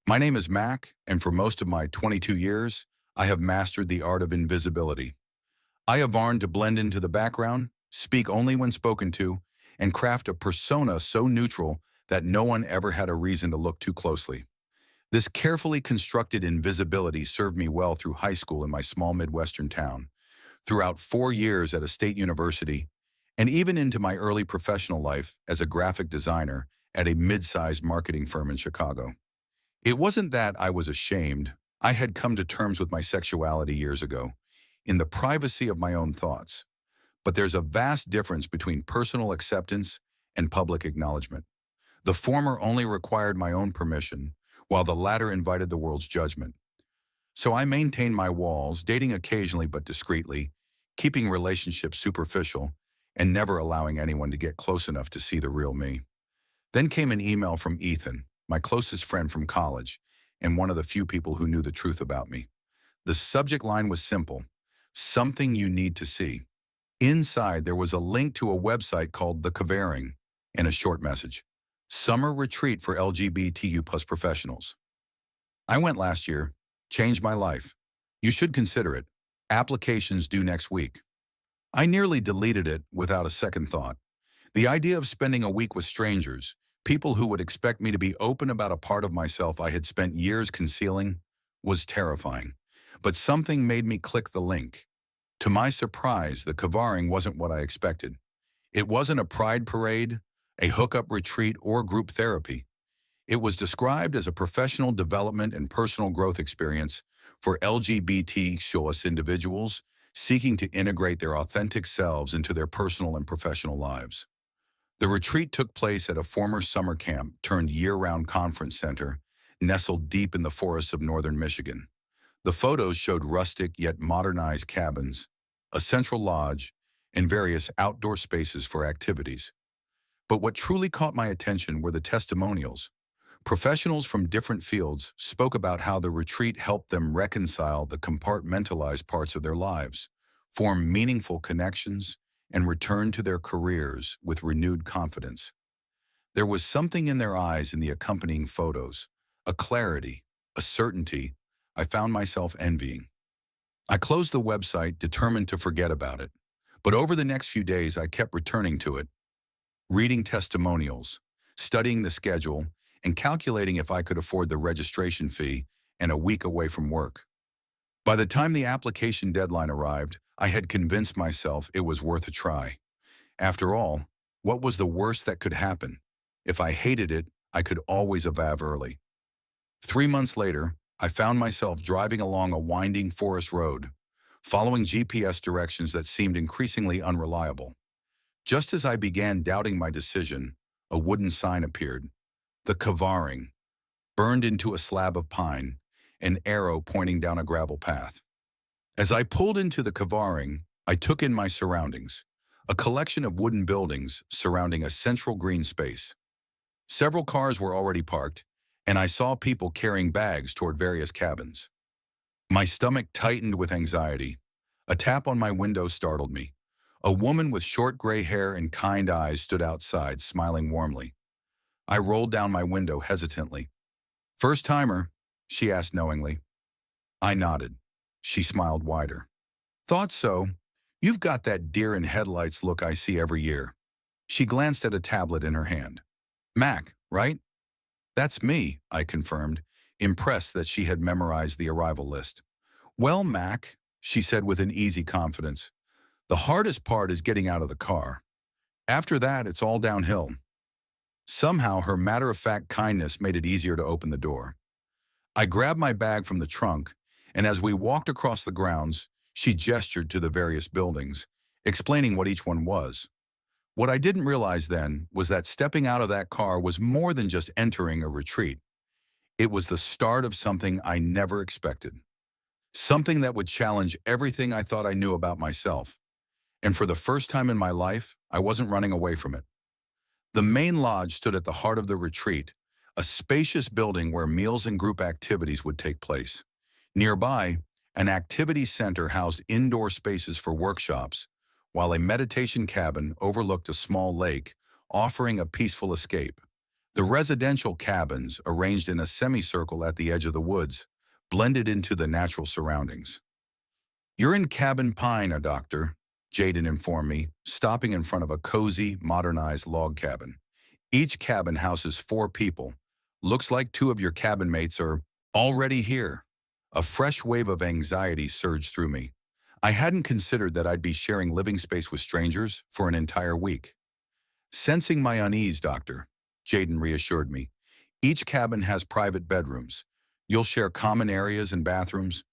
My name is Mac, and for most of my 22 years, I have mastered the art of invisibility. I have learned to blend into the background, speak only when spoken to, and craft a persona so neutral that no one ever had a reason to look too closely. This carefully constructed invisibility served me well through high school in my small Midwestern town, throughout 4 years at a state university, and even into my early professional life as a graphic designer at a mid-sized marketing firm in Chicago. It wasn't that I was ashamed. I had come to terms with my sexuality years ago, in the privacy of my own thoughts. But there's a vast difference between personal acceptance and public acknowledgement. The former only required my own permission, while the latter invited the world's judgment. So I maintained my walls, dating occasionally but discreetly, keeping relationships superficial, and never allowing anyone to get close enough to see the real me. Then came an email from Ethan, my closest friend from college, and one of the few people who knew the truth about me. The subject line was simple: something you need to see. Inside, there was a link to a website called The Covering and a short message: Summer Retreat for LGBTQ plus professionals. I went last year, changed my life. You should consider it. Applications due next week. I nearly deleted it without a second thought. The idea of spending a week with strangers, people who would expect me to be open about a part of myself I had spent years concealing, was terrifying. But something made me click the link. To my surprise, the Kavaring wasn't what I expected. It wasn't a pride parade, a hookup retreat, or group therapy. It was described as a professional development and personal growth experience for LGBT+ individuals seeking to integrate their authentic selves into their personal and professional lives. The retreat took place at a former summer camp turned year-round conference center nestled deep in the forests of northern Michigan. The photos showed rustic yet modernized cabins, a central lodge, and various outdoor spaces for activities. But what truly caught my attention were the testimonials. Professionals from different fields spoke about how the retreat helped them reconcile the compartmentalized parts of their lives, form meaningful connections, and return to their careers with renewed confidence. There was something in their eyes in the accompanying photos, a clarity, a certainty I found myself envying. I closed the website, determined to forget about it. But over the next few days, I kept returning to it, reading testimonials, studying the schedule, and calculating if I could afford the registration fee and a week away from work. By the time the application deadline arrived, I had convinced myself it was worth a try. After all, what was the worst that could happen? If I hated it, I could always evade early. 3 months later, I found myself driving along a winding forest road, following GPS directions that seemed increasingly unreliable. Just as I began doubting my decision, a wooden sign appeared: The Kavaring, burned into a slab of pine, an arrow pointing down a gravel path. As I pulled into the Kavaring, I took in my surroundings, a collection of wooden buildings surrounding a central green space. Several cars were already parked, and I saw people carrying bags toward various cabins. My stomach tightened with anxiety. A tap on my window startled me. A woman with short gray hair and kind eyes stood outside, smiling warmly. I rolled down my window hesitantly. "First timer?" she asked knowingly. I nodded. She smiled wider. "Thought so. You've got that deer in headlights look I see every year." She glanced at a tablet in her hand. "Mac, right?" "That's me," I confirmed, impressed that she had memorized the arrival list. "Well, Mac," she said with an easy confidence, "the hardest part is getting out of the car. After that, it's all downhill." Somehow, her matter-of-fact kindness made it easier to open the door. I grabbed my bag from the trunk, and as we walked across the grounds, she gestured to the various buildings, explaining what each one was. What I didn't realize then was that stepping out of that car was more than just entering a retreat. It was the start of something I never expected. Something that would challenge everything I thought I knew about myself. And for the first time in my life, I wasn't running away from it. The main lodge stood at the heart of the retreat, a spacious building where meals and group activities would take place. Nearby, an activity center housed indoor spaces for workshops, while a meditation cabin overlooked a small lake, offering a peaceful escape. The residential cabins, arranged in a semicircle at the edge of the woods, blended into the natural surroundings. "You're in Cabin Pine, Doctor," Jaden informed me, stopping in front of a cozy, modernized log cabin. "Each cabin houses 4 people. Looks like 2 of your cabin mates are already here." A fresh wave of anxiety surged through me. I hadn't considered that I'd be sharing living space with strangers for an entire week. Sensing my unease, Doctor, Jaden reassured me. "Each cabin has private bedrooms. You'll share common areas and bathrooms,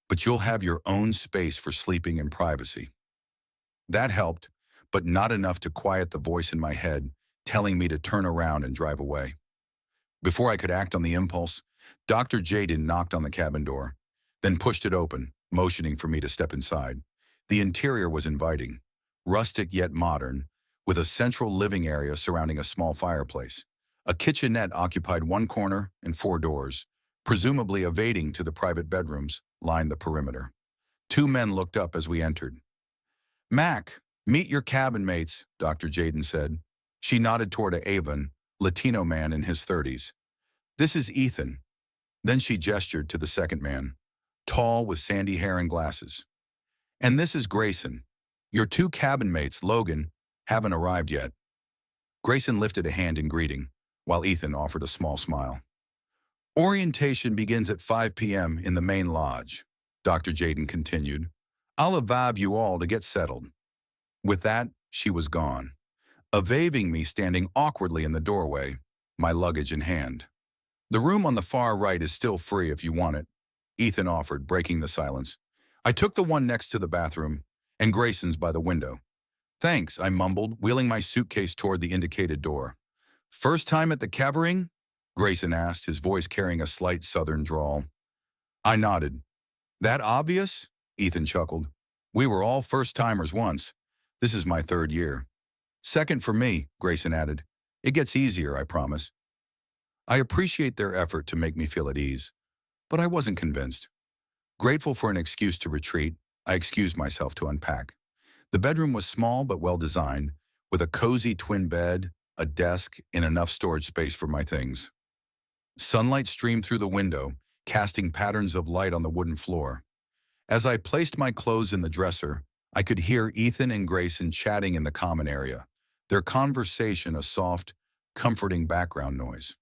but you'll have your own space for sleeping in privacy." That helped, but not enough to quiet the voice in my head telling me to turn around and drive away. Before I could act on the impulse, Dr. Jaden knocked on the cabin door, then pushed it open, motioning for me to step inside. The interior was inviting, rustic yet modern, with a central living area surrounding a small fireplace. A kitchenette occupied one corner and 4 doors, presumably evading to the private bedrooms, lined the perimeter. 2 men looked up as we entered. "Mac, meet your cabin mates," Dr. Jaden said. She nodded toward a Avon, Latino man in his 30s. "This is Ethan." Then she gestured to the second man, tall with sandy hair and glasses. "And this is Grayson. Your 2 cabin mates, Logan, haven't arrived yet." Grayson lifted a hand in greeting, while Ethan offered a small smile. "Orientation begins at 5 p.m. in the main lodge," Dr. Jaden continued. "I'll evive you all to get settled." With that, she was gone, evading me standing awkwardly in the doorway, my luggage in hand. "The room on the far right is still free if you want it," Ethan offered, breaking the silence. I took the one next to the bathroom, and Grayson's by the window. "Thanks," I mumbled, wheeling my suitcase toward the indicated door. "First time at the cavering?" Grayson asked, his voice carrying a slight southern drawl. I nodded. "That obvious?" Ethan chuckled. "We were all first-timers once. This is my 3rd year." "Second for me," Grayson added. "It gets easier, I promise." I appreciate their effort to make me feel at ease, but I wasn't convinced. Grateful for an excuse to retreat, I excused myself to unpack. The bedroom was small but well-designed, with a cozy twin bed, a desk, and enough storage space for my things. Sunlight streamed through the window, casting patterns of light on the wooden floor. As I placed my clothes in the dresser, I could hear Ethan and Grayson chatting in the common area, their conversation a soft, comforting background noise.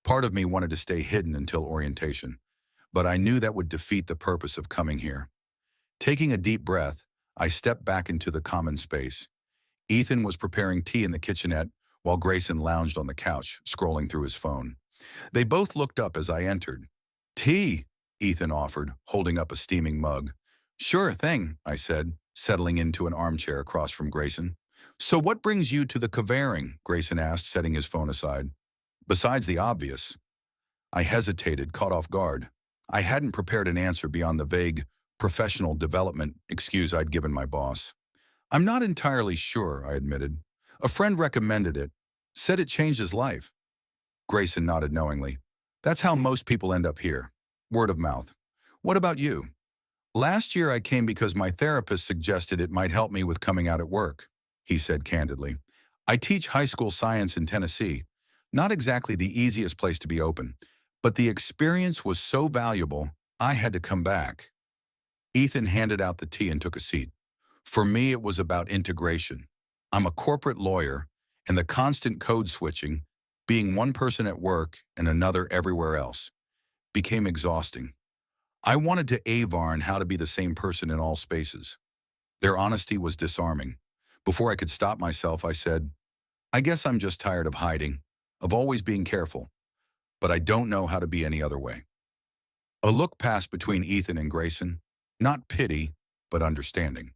Part of me wanted to stay hidden until orientation, but I knew that would defeat the purpose of coming here. Taking a deep breath, I stepped back into the common space. Ethan was preparing tea in the kitchenette while Grayson lounged on the couch, scrolling through his phone. They both looked up as I entered. "Tea," Ethan offered, holding up a steaming mug. "Sure thing," I said, settling into an armchair across from Grayson. "So what brings you to the cavering?" Grayson asked, setting his phone aside. "Besides the obvious." I hesitated, caught off guard. I hadn't prepared an answer beyond the vague, professional development excuse I'd given my boss. "I'm not entirely sure," I admitted. "A friend recommended it. Said it changed his life." Grayson nodded knowingly. "That's how most people end up here. Word of mouth. What about you?" "Last year I came because my therapist suggested it might help me with coming out at work," he said candidly. "I teach high school science in Tennessee. Not exactly the easiest place to be open, but the experience was so valuable, I had to come back." Ethan handed out the tea and took a seat. For me, it was about integration. I'm a corporate lawyer, and the constant code switching, being one person at work and another everywhere else, became exhausting. I wanted to avarn how to be the same person in all spaces. Their honesty was disarming. Before I could stop myself, I said, "I guess I'm just tired of hiding, of always being careful, but I don't know how to be any other way." A look passed between Ethan and Grayson, not pity, but understanding.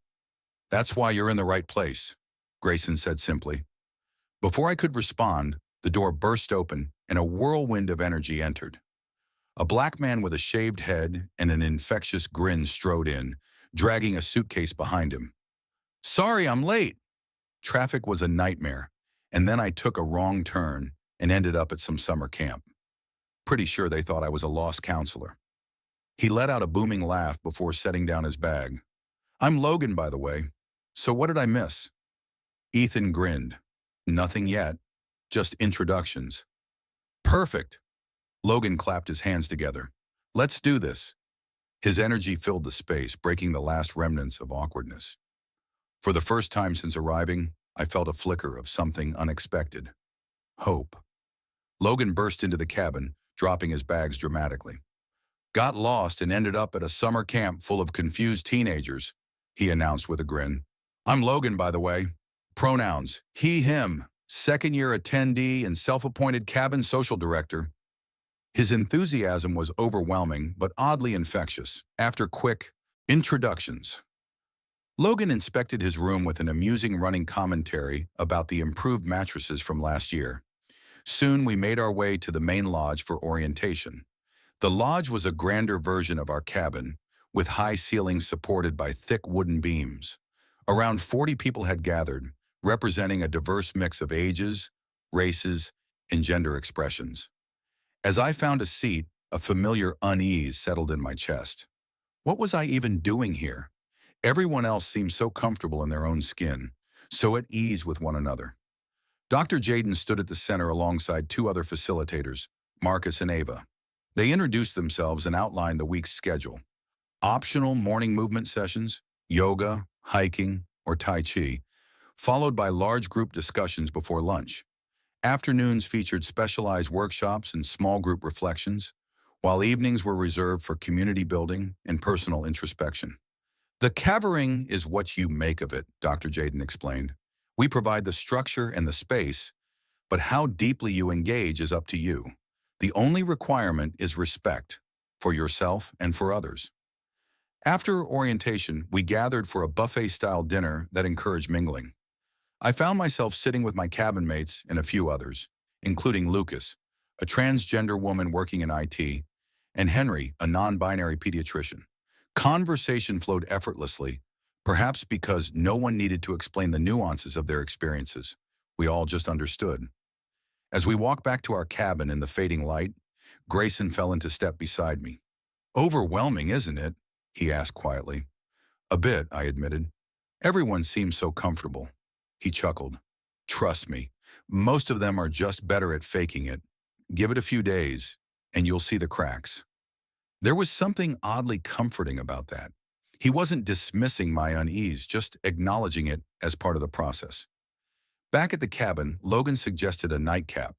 "That's why you're in the right place," Grayson said simply. Before I could respond, the door burst open and a whirlwind of energy entered. A black man with a shaved head and an infectious grin strode in, dragging a suitcase behind him. "Sorry, I'm late." Traffic was a nightmare, and then I took a wrong turn and ended up at some summer camp. Pretty sure they thought I was a lost counselor. He let out a booming laugh before setting down his bag. "I'm Logan, by the way. So what did I miss?" Ethan grinned. "Nothing yet. Just introductions." Perfect. Logan clapped his hands together. Let's do this. His energy filled the space, breaking the last remnants of awkwardness. For the first time since arriving, I felt a flicker of something unexpected. Hope. Logan burst into the cabin, dropping his bags dramatically. Got lost and ended up at a summer camp full of confused teenagers, he announced with a grin. I'm Logan, by the way. Pronouns, he, him, second-year attendee and self-appointed cabin social director. His enthusiasm was overwhelming but oddly infectious. After quick introductions, Logan inspected his room with an amusing running commentary about the improved mattresses from last year. Soon we made our way to the main lodge for orientation. The lodge was a grander version of our cabin, with high ceilings supported by thick wooden beams. Around 40 people had gathered, representing a diverse mix of ages, races, and gender expressions. As I found a seat, a familiar unease settled in my chest. What was I even doing here? Everyone else seemed so comfortable in their own skin, so at ease with one another. Dr. Jaden stood at the center alongside two other facilitators, Marcus and Ava. They introduced themselves and outlined the week's schedule. Optional morning movement sessions, yoga, hiking, or Tai Chi, followed by large group discussions before lunch. Afternoons featured specialized workshops and small group reflections, while evenings were reserved for community building and personal introspection. The cavering is what you make of it, Dr. Jaden explained. We provide the structure and the space, but how deeply you engage is up to you. The only requirement is respect for yourself and for others. After orientation, we gathered for a buffet-style dinner that encouraged mingling. I found myself sitting with my cabin mates and a few others, including Lucas, a transgender woman working in IT, and Henry, a non-binary pediatrician. Conversation flowed effortlessly, perhaps because no one needed to explain the nuances of their experiences. We all just understood. As we walked back to our cabin in the fading light, Grayson fell into step beside me. Overwhelming, isn't it? He asked quietly. A bit, I admitted. Everyone seems so comfortable. He chuckled. Trust me, most of them are just better at faking it. Give it a few days, and you'll see the cracks. There was something oddly comforting about that. He wasn't dismissing my unease, just acknowledging it as part of the process. Back at the cabin, Logan suggested a nightcap,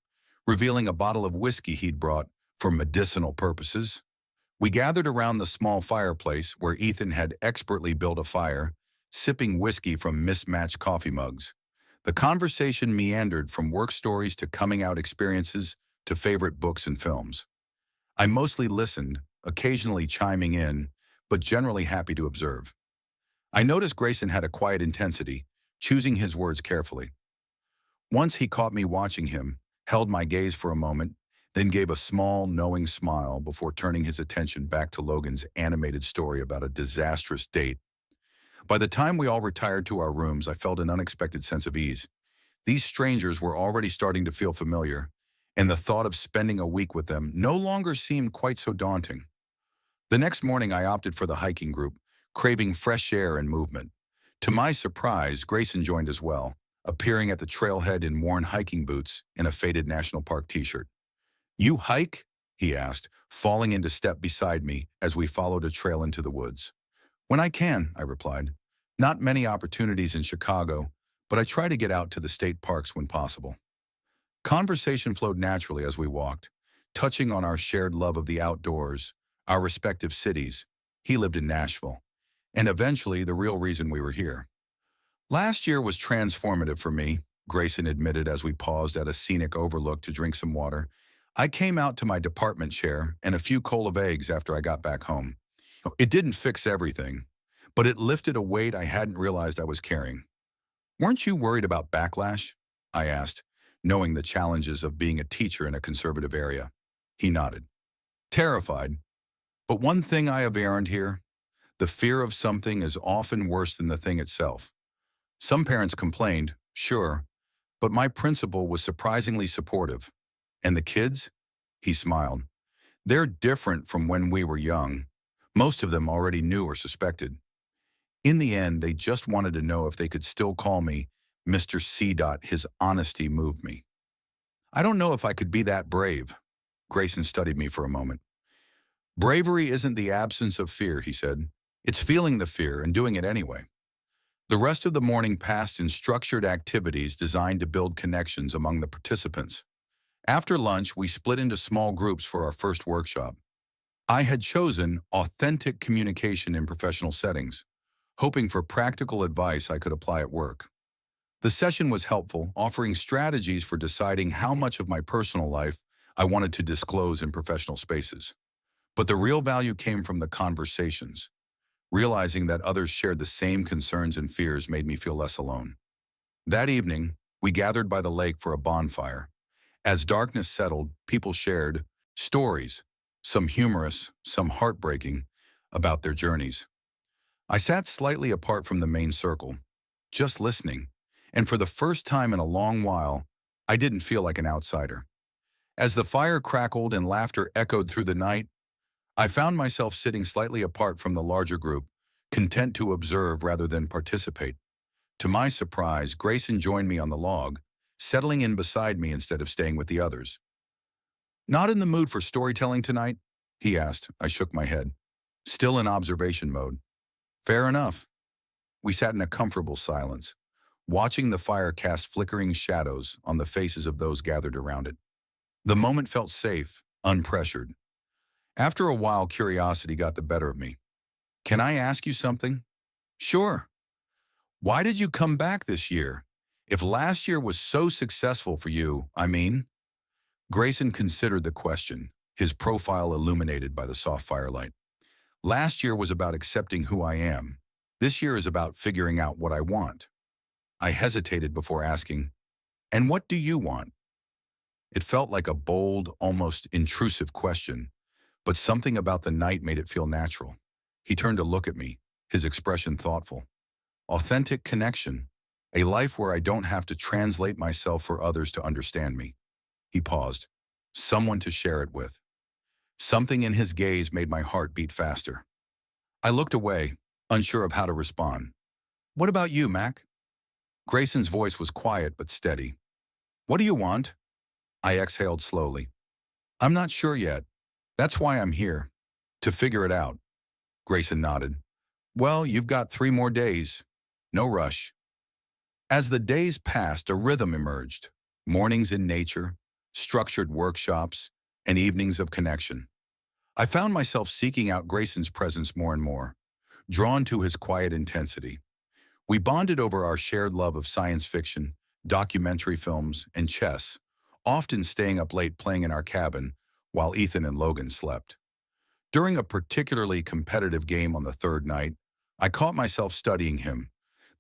revealing a bottle of whiskey he'd brought for medicinal purposes. We gathered around the small fireplace where Ethan had expertly built a fire, sipping whiskey from mismatched coffee mugs. The conversation meandered from work stories to coming-out experiences to favorite books and films. I mostly listened, occasionally chiming in, but generally happy to observe. I noticed Grayson had a quiet intensity, choosing his words carefully. Once he caught me watching him, held my gaze for a moment, then gave a small, knowing smile before turning his attention back to Logan's animated story about a disastrous date. By the time we all retired to our rooms, I felt an unexpected sense of ease. These strangers were already starting to feel familiar, and the thought of spending a week with them no longer seemed quite so daunting. The next morning, I opted for the hiking group, craving fresh air and movement. To my surprise, Grayson joined as well, appearing at the trailhead in worn hiking boots and a faded National Park t-shirt. You hike? He asked, falling into step beside me as we followed a trail into the woods. When I can, I replied. Not many opportunities in Chicago, but I try to get out to the state parks when possible. Conversation flowed naturally as we walked, touching on our shared love of the outdoors, our respective cities. He lived in Nashville, and eventually the real reason we were here. Last year was transformative for me, Grayson admitted as we paused at a scenic overlook to drink some water. I came out to my department chair and a few coal of eggs after I got back home. It didn't fix everything, but it lifted a weight I hadn't realized I was carrying. Weren't you worried about backlash? I asked, knowing the challenges of being a teacher in a conservative area. He nodded. Terrified. But one thing I have learned here, the fear of something is often worse than the thing itself. Some parents complained, sure, but my principal was surprisingly supportive. And the kids? He smiled. They're different from when we were young. Most of them already knew or suspected. In the end, they just wanted to know if they could still call me Mr. C. His honesty moved me. I don't know if I could be that brave. Grayson studied me for a moment. Bravery isn't the absence of fear, he said. It's feeling the fear and doing it anyway. The rest of the morning passed in structured activities designed to build connections among the participants. After lunch, we split into small groups for our first workshop. I had chosen authentic communication in professional settings, hoping for practical advice I could apply at work. The session was helpful, offering strategies for deciding how much of my personal life I wanted to disclose in professional spaces. But the real value came from the conversations. Realizing that others shared the same concerns and fears made me feel less alone. That evening, we gathered by the lake for a bonfire. As darkness settled, people shared stories, some humorous, some heartbreaking, about their journeys. I sat slightly apart from the main circle, just listening, and for the first time in a long while, I didn't feel like an outsider. As the fire crackled and laughter echoed through the night, I found myself sitting slightly apart from the larger group, content to observe rather than participate. To my surprise, Grayson joined me on the log, settling in beside me instead of staying with the others. "Not in the mood for storytelling tonight?" he asked. I shook my head, still in observation mode. "Fair enough." We sat in a comfortable silence, watching the fire cast flickering shadows on the faces of those gathered around it. The moment felt safe, unpressured. After a while, curiosity got the better of me. "Can I ask you something?" "Sure." "Why did you come back this year? If last year was so successful for you, I mean?" Grayson considered the question, his profile illuminated by the soft firelight. "Last year was about accepting who I am. This year is about figuring out what I want." I hesitated before asking, "And what do you want?" It felt like a bold, almost intrusive question, but something about the night made it feel natural. He turned to look at me, his expression thoughtful. "Authentic connection, a life where I don't have to translate myself for others to understand me." He paused. "Someone to share it with." Something in his gaze made my heart beat faster. I looked away, unsure of how to respond. "What about you, Mac?" Grayson's voice was quiet but steady. "What do you want?" I exhaled slowly. "I'm not sure yet. That's why I'm here. To figure it out." Grayson nodded. "Well, you've got 3 more days. No rush." As the days passed, a rhythm emerged. Mornings in nature, structured workshops, and evenings of connection. I found myself seeking out Grayson's presence more and more, drawn to his quiet intensity. We bonded over our shared love of science fiction, documentary films, and chess, often staying up late playing in our cabin while Ethan and Logan slept. During a particularly competitive game on the third night, I caught myself studying him,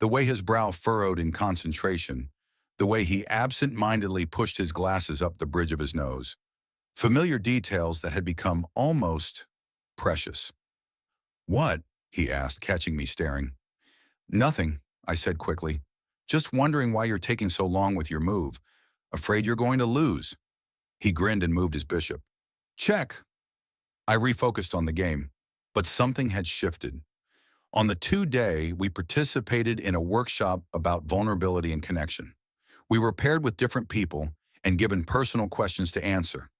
the way his brow furrowed in concentration, the way he absent-mindedly pushed his glasses up the bridge of his nose. Familiar details that had become almost precious. "What?" he asked, catching me staring. "Nothing," I said quickly. "Just wondering why you're taking so long with your move. Afraid you're going to lose." He grinned and moved his bishop. "Check." I refocused on the game, but something had shifted. On the 2-day, we participated in a workshop about vulnerability and connection. We were paired with different people and given personal questions to answer.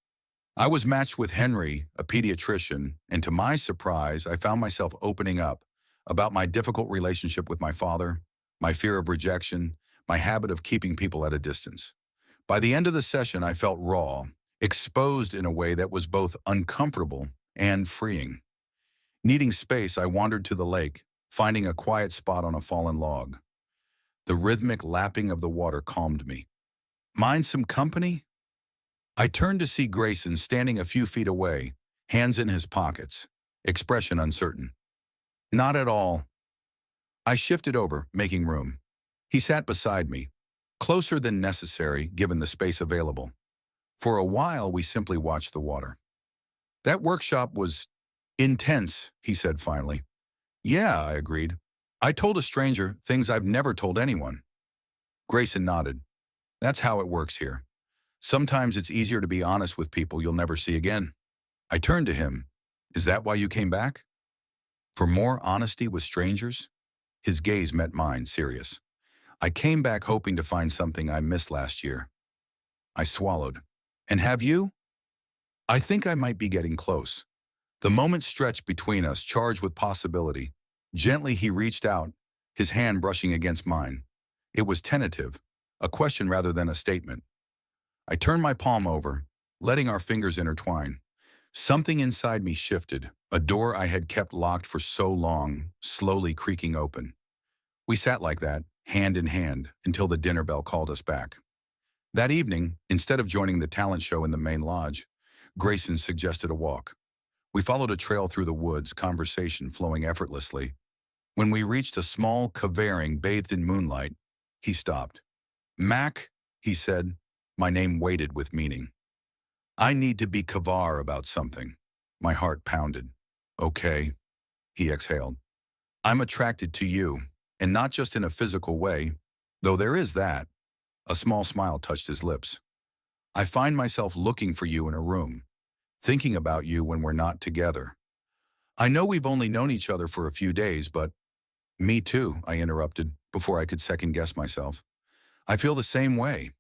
I was matched with Henry, a pediatrician, and to my surprise, I found myself opening up about my difficult relationship with my father, my fear of rejection, my habit of keeping people at a distance. By the end of the session, I felt raw, exposed in a way that was both uncomfortable and freeing. Needing space, I wandered to the lake, finding a quiet spot on a fallen log. The rhythmic lapping of the water calmed me. "Mind some company?" I turned to see Grayson standing a few feet away, hands in his pockets, expression uncertain. "Not at all." I shifted over, making room. He sat beside me, closer than necessary given the space available. For a while, we simply watched the water. "That workshop was intense," he said finally. "Yeah," I agreed. "I told a stranger things I've never told anyone." Grayson nodded. "That's how it works here. Sometimes it's easier to be honest with people you'll never see again." I turned to him. "Is that why you came back? For more honesty with strangers?" His gaze met mine, serious. "I came back hoping to find something I missed last year." I swallowed. And have you? I think I might be getting close. The moment stretched between us, charged with possibility. Gently he reached out, his hand brushing against mine. It was tentative, a question rather than a statement. I turned my palm over, letting our fingers intertwine. Something inside me shifted, a door I had kept locked for so long, slowly creaking open. We sat like that, hand in hand, until the dinner bell called us back. That evening, instead of joining the talent show in the main lodge, Grayson suggested a walk. We followed a trail through the woods, conversation flowing effortlessly. When we reached a small clearing bathed in moonlight, he stopped. "Mac," he said. My name weighted with meaning. "I need to be Kavar about something." My heart pounded. "Okay," he exhaled. "I'm attracted to you, and not just in a physical way, though there is that." A small smile touched his lips. "I find myself looking for you in a room, thinking about you when we're not together. I know we've only known each other for a few days, but—" "Me too," I interrupted, before I could second-guess myself. "I feel the same way."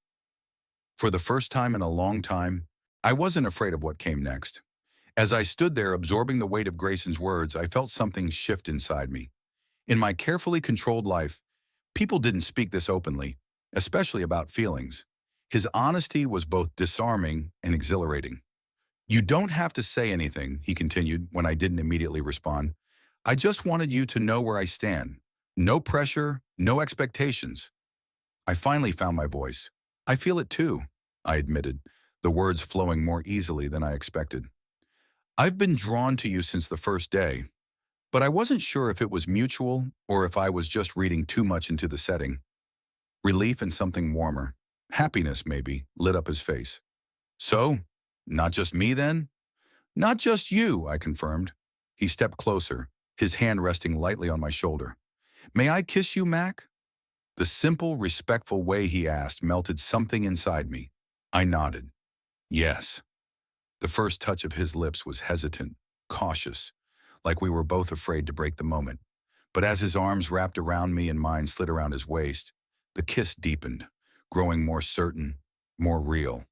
For the first time in a long time, I wasn't afraid of what came next. As I stood there absorbing the weight of Grayson's words, I felt something shift inside me. In my carefully controlled life, people didn't speak this openly, especially about feelings. His honesty was both disarming and exhilarating. "You don't have to say anything," he continued when I didn't immediately respond. "I just wanted you to know where I stand. No pressure, no expectations." I finally found my voice. "I feel it too," I admitted, the words flowing more easily than I expected. "I've been drawn to you since the first day, but I wasn't sure if it was mutual or if I was just reading too much into the setting." Relief and something warmer, happiness maybe, lit up his face. "So, not just me then?" "Not just you," I confirmed. He stepped closer, his hand resting lightly on my shoulder. "May I kiss you, Mac?" The simple, respectful way he asked melted something inside me. I nodded. "Yes." The first touch of his lips was hesitant, cautious, like we were both afraid to break the moment. But as his arms wrapped around me and mine slid around his waist, the kiss deepened, growing more certain, more real.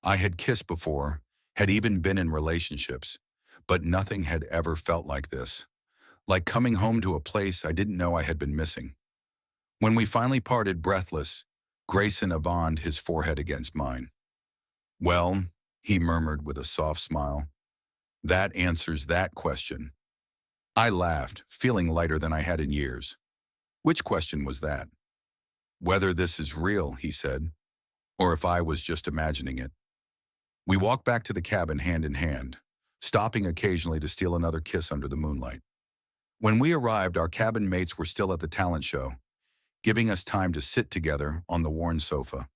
I had kissed before, had even been in relationships, but nothing had ever felt like this. Like coming home to a place I didn't know I had been missing. When we finally parted breathless, Grayson avoned his forehead against mine. "Well," he murmured with a soft smile, "that answers that question." I laughed, feeling lighter than I had in years. "Which question was that?" "Whether this is real," he said, "or if I was just imagining it." We walked back to the cabin hand in hand, stopping occasionally to steal another kiss under the moonlight. When we arrived, our cabin mates were still at the talent show, giving us time to sit together on the worn sofa,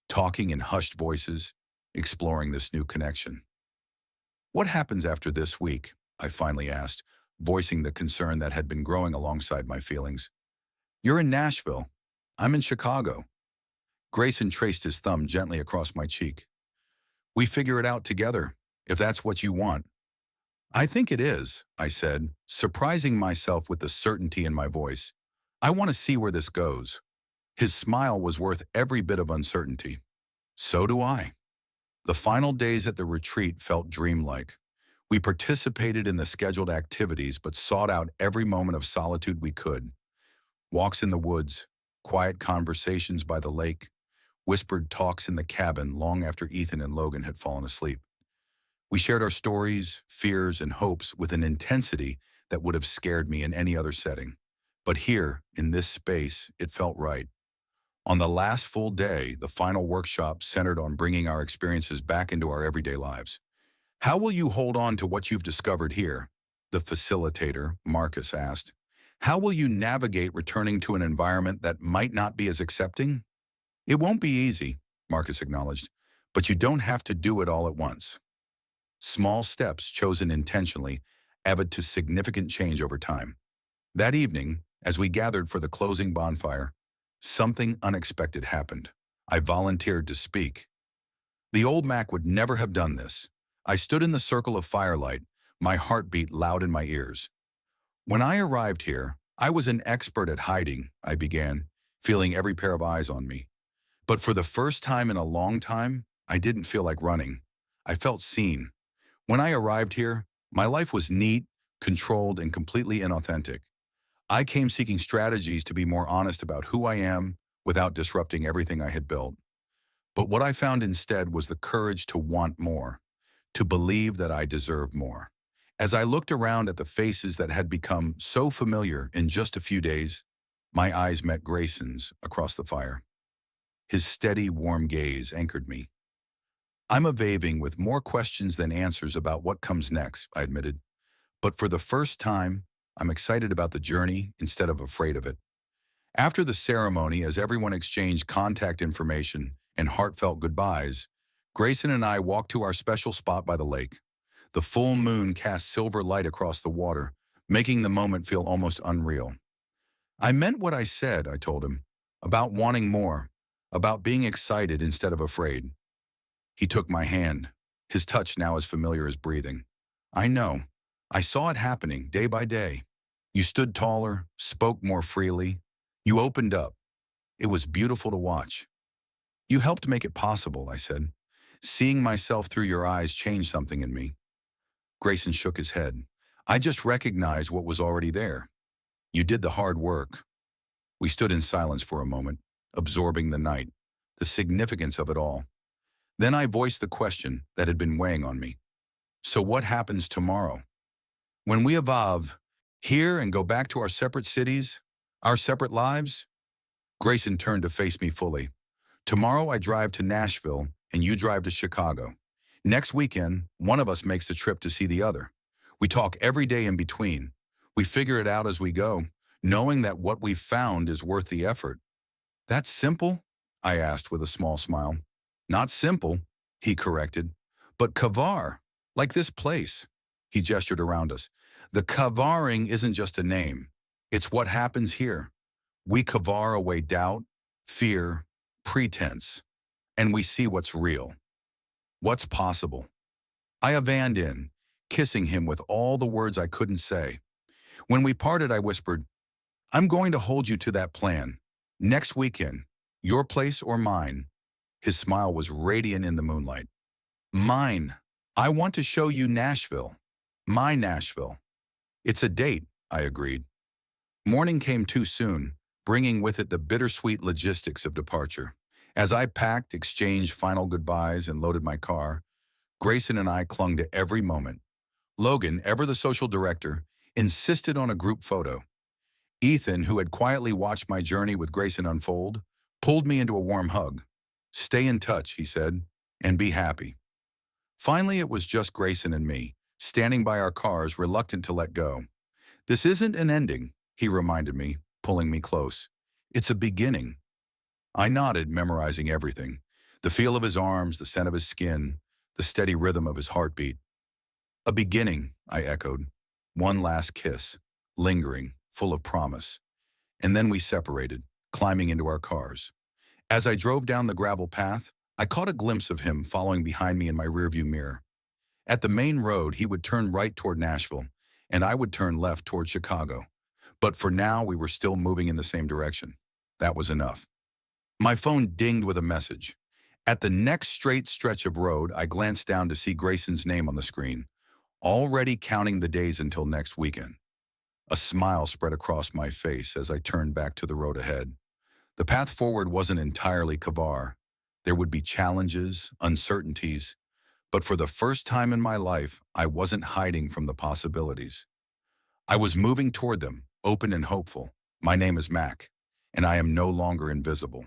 talking in hushed voices, exploring this new connection. "What happens after this week?" I finally asked, voicing the concern that had been growing alongside my feelings. "You're in Nashville. I'm in Chicago." Grayson traced his thumb gently across my cheek. "We figure it out together, if that's what you want." "I think it is," I said, surprising myself with the certainty in my voice. "I want to see where this goes." His smile was worth every bit of uncertainty. So do I. The final days at the retreat felt dreamlike. We participated in the scheduled activities but sought out every moment of solitude we could. Walks in the woods, quiet conversations by the lake, whispered talks in the cabin long after Ethan and Logan had fallen asleep. We shared our stories, fears, and hopes with an intensity that would have scared me in any other setting. But here, in this space, it felt right. On the last full day, the final workshop centered on bringing our experiences back into our everyday lives. "How will you hold on to what you've discovered here?" the facilitator, Marcus, asked. "How will you navigate returning to an environment that might not be as accepting?" "It won't be easy," Marcus acknowledged, "but you don't have to do it all at once." Small steps chosen intentionally added to significant change over time. That evening, as we gathered for the closing bonfire, something unexpected happened. I volunteered to speak. The old Mac would never have done this. I stood in the circle of firelight, my heartbeat loud in my ears. "When I arrived here, I was an expert at hiding," I began, feeling every pair of eyes on me. "But for the first time in a long time, I didn't feel like running. I felt seen. When I arrived here, my life was neat, controlled, and completely inauthentic. I came seeking strategies to be more honest about who I am without disrupting everything I had built. But what I found instead was the courage to want more, to believe that I deserve more. As I looked around at the faces that had become so familiar in just a few days, my eyes met Grayson's across the fire. His steady, warm gaze anchored me. I'm evading with more questions than answers about what comes next, I admitted. But for the first time, I'm excited about the journey instead of afraid of it. After the ceremony, as everyone exchanged contact information and heartfelt goodbyes, Grayson and I walked to our special spot by the lake. The full moon cast silver light across the water, making the moment feel almost unreal. I meant what I said, I told him, about wanting more, about being excited instead of afraid. He took my hand, his touch now as familiar as breathing. I know. I saw it happening day by day. You stood taller, spoke more freely. You opened up. It was beautiful to watch. You helped make it possible, I said. Seeing myself through your eyes changed something in me. Grayson shook his head. I just recognized what was already there. You did the hard work. We stood in silence for a moment, absorbing the night, the significance of it all. Then I voiced the question that had been weighing on me. So what happens tomorrow? When we evolve here and go back to our separate cities, our separate lives? Grayson turned to face me fully. Tomorrow I drive to Nashville and you drive to Chicago. Next weekend, one of us makes the trip to see the other. We talk every day in between. We figure it out as we go, knowing that what we've found is worth the effort. That's simple? I asked with a small smile. Not simple, he corrected, but kavar, like this place. He gestured around us. The kavaring isn't just a name. It's what happens here. We kavar away doubt, fear, pretense, and we see what's real, what's possible. I avanned in, kissing him with all the words I couldn't say. When we parted, I whispered, I'm going to hold you to that plan. Next weekend, your place or mine. His smile was radiant in the moonlight. Mine. I want to show you Nashville. My Nashville. It's a date, I agreed. Morning came too soon, bringing with it the bittersweet logistics of departure. As I packed, exchanged final goodbyes, and loaded my car, Grayson and I clung to every moment. Logan, ever the social director, insisted on a group photo. Ethan, who had quietly watched my journey with Grayson unfold, pulled me into a warm hug. Stay in touch, he said, and be happy. Finally, it was just Grayson and me, standing by our cars, reluctant to let go. This isn't an ending, he reminded me, pulling me close. It's a beginning. I nodded, memorizing everything. The feel of his arms, the scent of his skin, the steady rhythm of his heartbeat. A beginning, I echoed. One last kiss, lingering, full of promise. And then we separated, climbing into our cars. As I drove down the gravel path, I caught a glimpse of him following behind me in my rearview mirror. At the main road, he would turn right toward Nashville, and I would turn left toward Chicago. But for now, we were still moving in the same direction. That was enough. My phone dinged with a message. At the next straight stretch of road, I glanced down to see Grayson's name on the screen, already counting the days until next weekend. A smile spread across my face as I turned back to the road ahead. The path forward wasn't entirely kavar. There would be challenges, uncertainties, but for the first time in my life, I wasn't hiding from the possibilities. I was moving toward them, open and hopeful. My name is Mac, and I am no longer invisible.